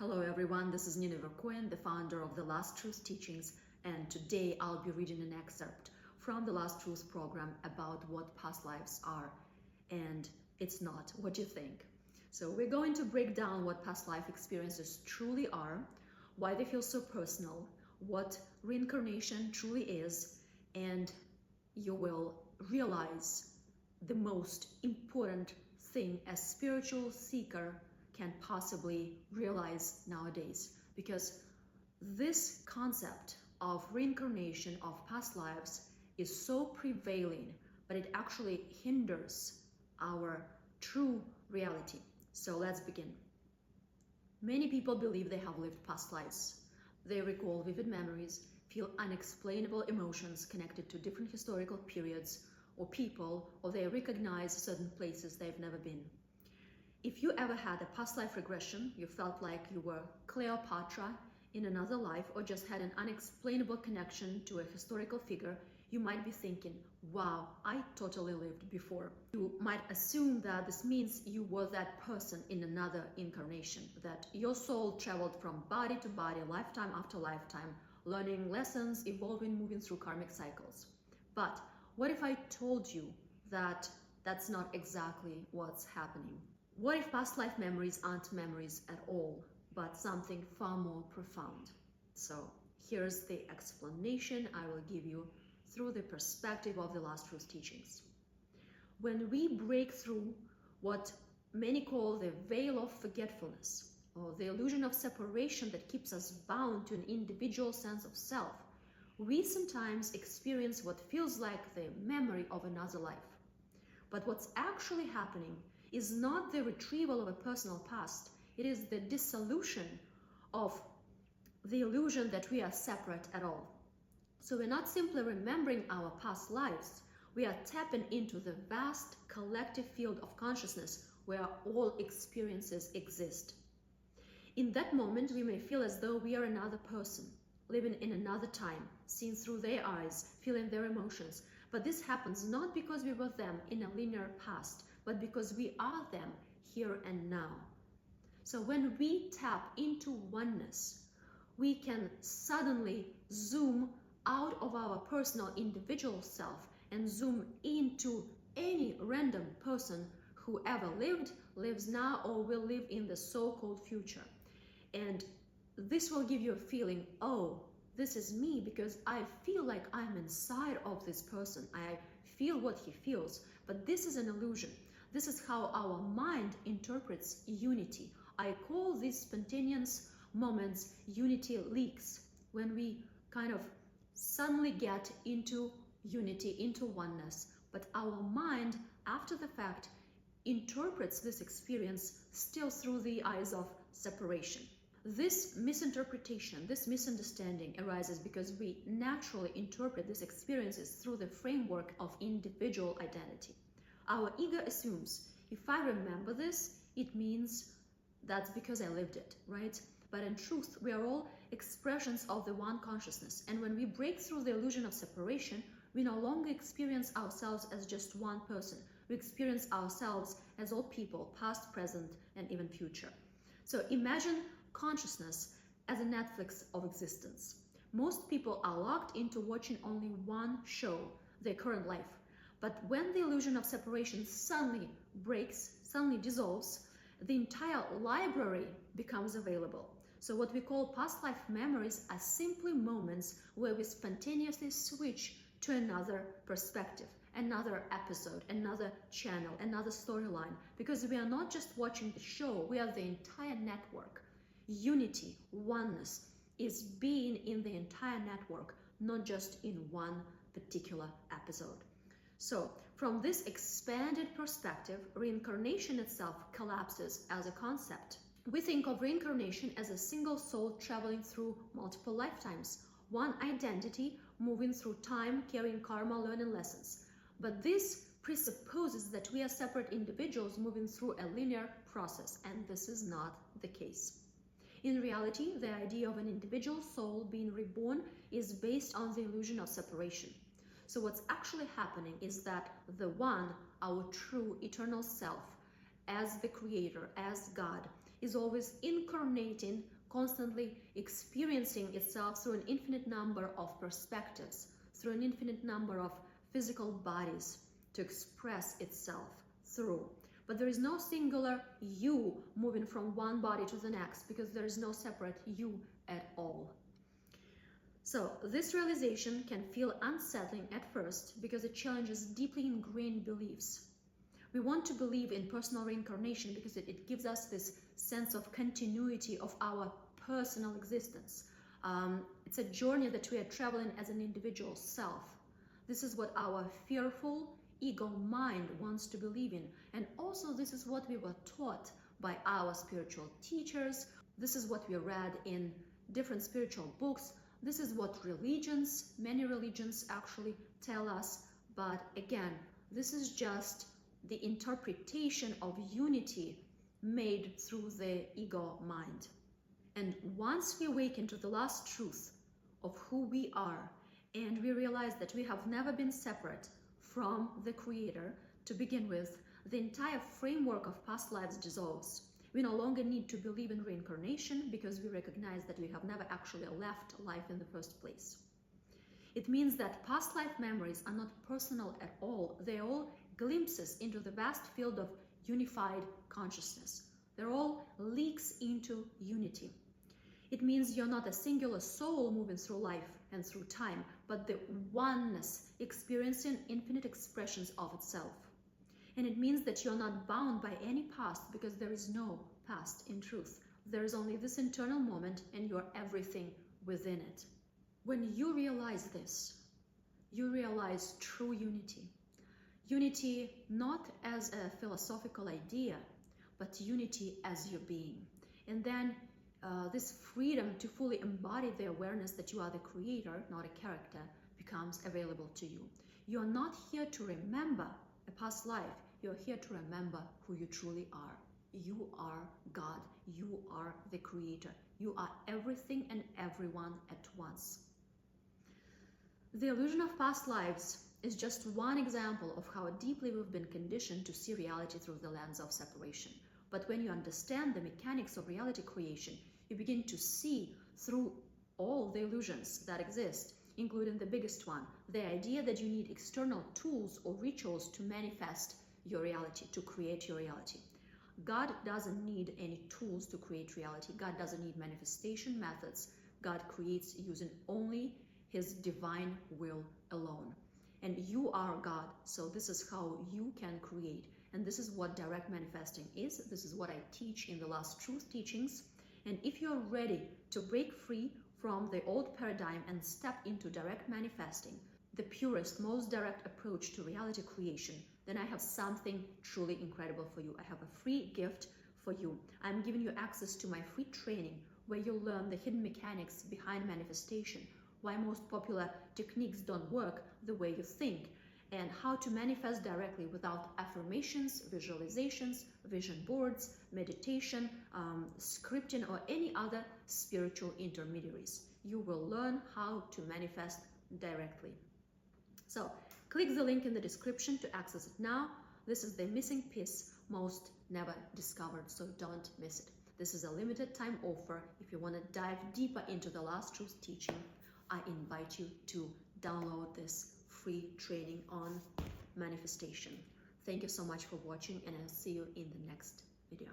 Hello everyone, this is Nina Verkoeyen, the founder of the Last Truth Teachings, and today I'll be reading an excerpt from the Last Truth program about what past lives are, and it's not what you think. So we're going to break down what past life experiences truly are, why they feel so personal, what reincarnation truly is, and you will realize the most important thing a spiritual seeker can possibly realize nowadays, because this concept of reincarnation, of past lives, is so prevailing, but it actually hinders our true reality. So let's begin. Many people believe they have lived past lives. They recall vivid memories, feel unexplainable emotions connected to different historical periods or people, or they recognize certain places they've never been. If you ever had a past life regression, you felt like you were Cleopatra in another life, or just had an unexplainable connection to a historical figure, you might be thinking, wow, I totally lived before. You might assume that this means you were that person in another incarnation, that your soul traveled from body to body, lifetime after lifetime, learning lessons, evolving, moving through karmic cycles. But what if I told you that that's not exactly what's happening? What if past life memories aren't memories at all, but something far more profound? So here's the explanation I will give you through the perspective of the Last Truth Teachings. When we break through what many call the veil of forgetfulness, or the illusion of separation that keeps us bound to an individual sense of self, we sometimes experience what feels like the memory of another life. But what's actually happening is not the retrieval of a personal past, it is the dissolution of the illusion that we are separate at all. So we're not simply remembering our past lives, we are tapping into the vast collective field of consciousness where all experiences exist. In that moment, we may feel as though we are another person, living in another time, seen through their eyes, feeling their emotions. But this happens not because we were them in a linear past, but because we are them here and now. So when we tap into oneness, we can suddenly zoom out of our personal individual self and zoom into any random person who ever lived, lives now, or will live in the so-called future. And this will give you a feeling, oh, this is me, because I feel like I'm inside of this person. I feel what he feels, but this is an illusion. This is how our mind interprets unity. I call these spontaneous moments unity leaks, when we kind of suddenly get into unity, into oneness. But our mind, after the fact, interprets this experience still through the eyes of separation. This misinterpretation, this misunderstanding arises because we naturally interpret these experiences through the framework of individual identity. Our ego assumes, if I remember this, it means that's because I lived it, right? But in truth, we are all expressions of the one consciousness. And when we break through the illusion of separation, we no longer experience ourselves as just one person. We experience ourselves as all people, past, present, and even future. So imagine consciousness as a Netflix of existence. Most people are locked into watching only one show, their current life. But when the illusion of separation suddenly breaks, suddenly dissolves, the entire library becomes available. So what we call past life memories are simply moments where we spontaneously switch to another perspective, another episode, another channel, another storyline, because we are not just watching the show, we are the entire network. Unity, oneness is being in the entire network, not just in one particular episode. So from this expanded perspective, reincarnation itself collapses as a concept. We think of reincarnation as a single soul traveling through multiple lifetimes, one identity moving through time, carrying karma, learning lessons. But this presupposes that we are separate individuals moving through a linear process, and this is not the case. In reality, the idea of an individual soul being reborn is based on the illusion of separation. So what's actually happening is that the one, our true eternal self, as the creator, as God, is always incarnating, constantly experiencing itself through an infinite number of perspectives, through an infinite number of physical bodies to express itself through. But there is no singular you moving from one body to the next, because there is no separate you at all. So this realization can feel unsettling at first because it challenges deeply ingrained beliefs. We want to believe in personal reincarnation because it gives us this sense of continuity of our personal existence. It's a journey that we are traveling as an individual self. This is what our fearful ego mind wants to believe in. And also this is what we were taught by our spiritual teachers. This is what we read in different spiritual books. This is what religions, many religions actually tell us. But again, this is just the interpretation of unity made through the ego mind. And once we awaken to the last truth of who we are, and we realize that we have never been separate from the Creator to begin with, the entire framework of past lives dissolves. We no longer need to believe in reincarnation because we recognize that we have never actually left life in the first place. It means that past life memories are not personal at all. They're all glimpses into the vast field of unified consciousness. They're all leaks into unity. It means you're not a singular soul moving through life and through time, but the oneness experiencing infinite expressions of itself. And it means that you're not bound by any past, because there is no past in truth. There is only this internal moment, and you're everything within it. When you realize this, you realize true unity. Unity not as a philosophical idea, but unity as your being. And then this freedom to fully embody the awareness that you are the creator, not a character, becomes available to you. You're not here to remember a past life. You're here to remember who you truly are. You are God. You are the creator. You are everything and everyone at once. The illusion of past lives is just one example of how deeply we've been conditioned to see reality through the lens of separation. But when you understand the mechanics of reality creation, you begin to see through all the illusions that exist, including the biggest one, the idea that you need external tools or rituals to manifest your reality, to create your reality. God doesn't need any tools to create reality. God doesn't need manifestation methods. God creates using only His divine will alone. And you are God, so this is how you can create. And this is what direct manifesting is. This is what I teach in the Last Truth teachings. And if you're ready to break free from the old paradigm and step into direct manifesting, the purest, most direct approach to reality creation, then I have something truly incredible for you. I have a free gift for you. I'm giving you access to my free training where you'll learn the hidden mechanics behind manifestation, why most popular techniques don't work the way you think, and how to manifest directly without affirmations, visualizations, vision boards, meditation, scripting, or any other spiritual intermediaries. You will learn how to manifest directly. So click the link in the description to access it now. This is the missing piece most never discovered, so don't miss it. This is a limited time offer. If you want to dive deeper into the Last Truth teaching, I invite you to download this free training on manifestation. Thank you so much for watching, and I'll see you in the next video.